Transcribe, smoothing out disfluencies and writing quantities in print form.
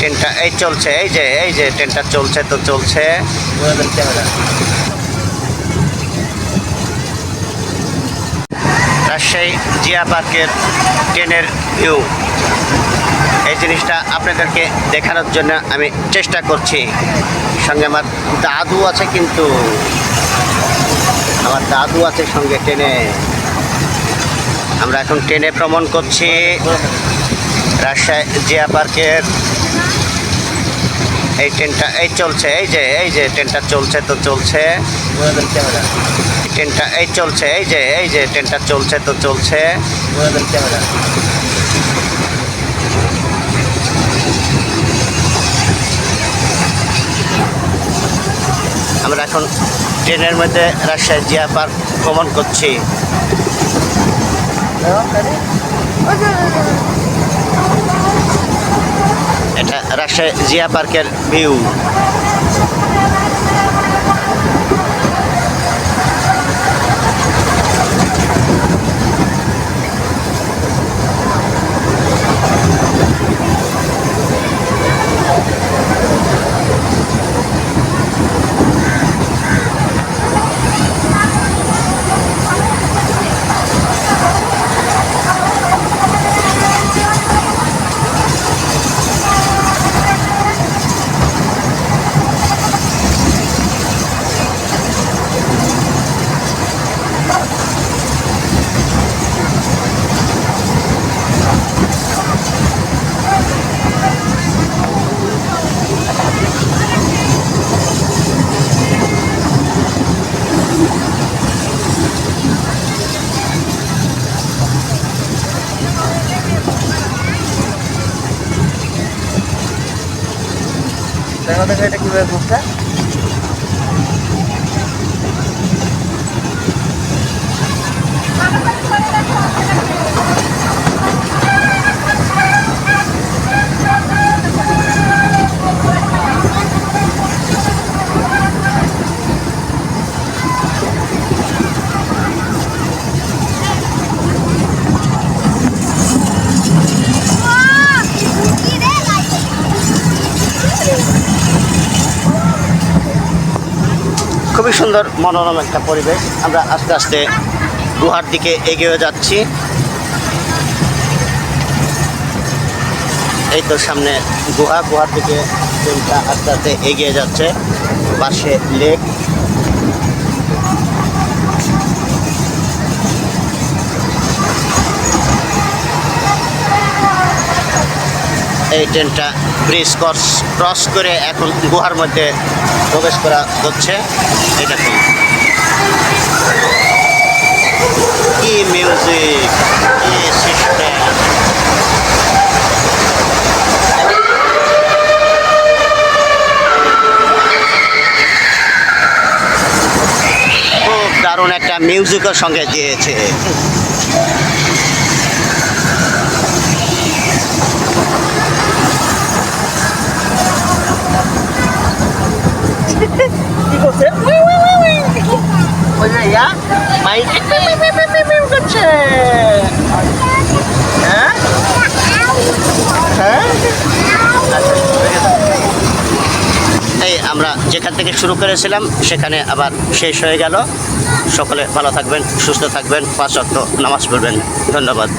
ট্রেনটা এই চলছে, এই যে ট্রেনটা চলছে তো চলছে। রাজশাহী জিয়া পার্কের ট্রেনের ভিউ, এই জিনিসটা আপনাদেরকে দেখানোর জন্য আমি চেষ্টা করছি। সঙ্গে আমার দাদু আছে, কিন্তু আমার দাদু আছে সঙ্গে ট্রেনে। আমরা এখন ট্রেনে ভ্রমণ করছি রাজশাহী জিয়া পার্কের। এই ট্রেনটা এই চলছে, এই যে ট্রেনটা চলছে তো চলছে। ট্রেনটা এই চলছে, এই যে ট্রেনটা চলছে তো চলছে। আমরা এখন ট্রেনের মধ্যে রাজশাহী জিয়া পার্ক ভ্রমণ করছি। এটা রাজশাহী জিয়া পার্কের ভিউ। এটা কিভাবে বুঝতে? খুবই সুন্দর মনোরম একটা পরিবেশ। আমরা আস্তে আস্তে গুহার দিকে এগিয়ে যাচ্ছি। এই তো সামনে গুহার দিকে ট্রেনটা আস্তে আস্তে এগিয়ে যাচ্ছে। পাশে লেক। এই ট্রেনটা ব্রিজ ক্রস করে এখন গুহার মধ্যে প্রবেশ করা হচ্ছে। এটা কি মিউজিক, কি সিস্টেম! খুব দারুণ একটা মিউজিকের সঙ্গে দিয়েছে। কি করছে? ওই যে মাইক করছে। হ্যাঁ হ্যাঁ, এই আমরা যেখান থেকে শুরু করেছিলাম সেখানে আবার শেষ হয়ে গেল। সকলে ভালো থাকবেন, সুস্থ থাকবেন, 5 ওয়াক্ত নামাজ পড়বেন। ধন্যবাদ।